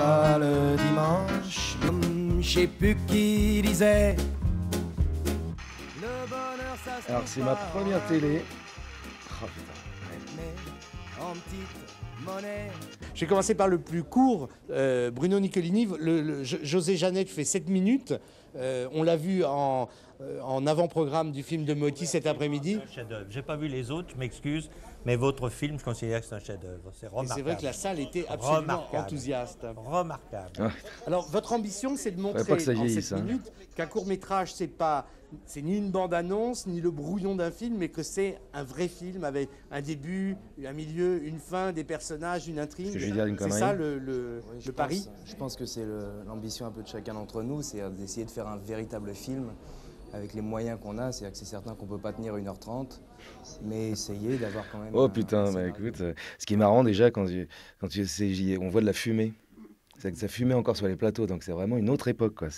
repas le dimanche, je sais plus qui disait. Le bonheur, ça se Alors c'est ma première télé. Oh putain. met en petite monnaie. J'ai commencé par le plus court, Bruno Nicolini. José Jeannette fait 7 minutes. On l'a vu en avant-programme du film de Motti cet après-midi. C'est un chef-d'œuvre. J'ai pas vu les autres, je m'excuse, mais votre film, je considère que c'est un chef-d'œuvre. C'est Et remarquable. c'est vrai que la salle était absolument Remarquable. enthousiaste. Remarquable. Ah, Alors, votre ambition, c'est de montrer pas que ça en vieillisse, 7 hein. minutes qu'un court-métrage, c'est ni une bande-annonce, ni le brouillon d'un film, mais que c'est un vrai film avec un début, un milieu, une fin, des personnages, une intrigue. Est-ce que je vais dire une C'est connerie ça Oui, le pari. Je pense que c'est l'ambition un peu de chacun d'entre nous, c'est d'essayer de faire un véritable film avec les moyens qu'on a. C'est-à-dire que c'est certain qu'on ne peut pas tenir 1h30, mais essayer d'avoir quand même... Oh putain, bah écoute, ce qui est marrant déjà quand on voit de la fumée. C'est que ça fumait encore sur les plateaux, donc c'est vraiment une autre époque, quoi.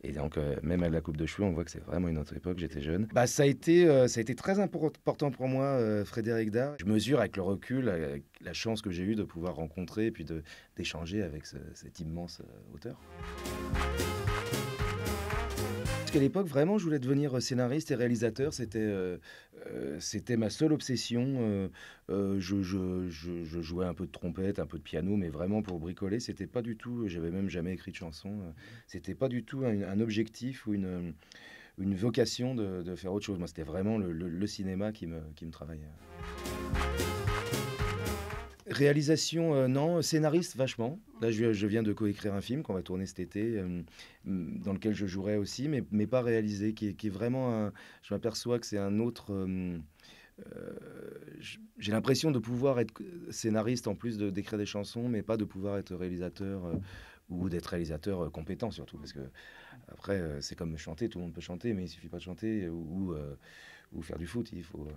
Et donc, même à la coupe de cheveux, on voit que c'est vraiment une autre époque. J'étais jeune. Bah, ça a été très important pour moi, Frédéric Dard. Je mesure avec le recul la chance que j'ai eue de pouvoir rencontrer et puis d'échanger avec cet immense auteur. Parce qu'à l'époque, vraiment, je voulais devenir scénariste et réalisateur. C'était ma seule obsession. Je jouais un peu de trompette, un peu de piano, mais vraiment pour bricoler, c'était pas du tout. J'avais même jamais écrit de chanson. C'était pas du tout un objectif ou une vocation de faire autre chose. Moi, c'était vraiment le cinéma qui me travaillait. Réalisation, non. Scénariste, vachement. Là, je viens de coécrire un film qu'on va tourner cet été, dans lequel je jouerai aussi, mais pas réalisé, qui est vraiment je m'aperçois que c'est un autre... j'ai l'impression de pouvoir être scénariste en plus d'écrire des chansons, mais pas de pouvoir être réalisateur ou d'être réalisateur compétent surtout. Parce que après, c'est comme chanter, tout le monde peut chanter, mais il suffit pas de chanter ou faire du foot, il faut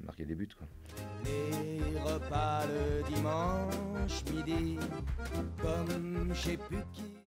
marquer des buts, quoi. Les repas le dimanche midi, comme je sais plus qui.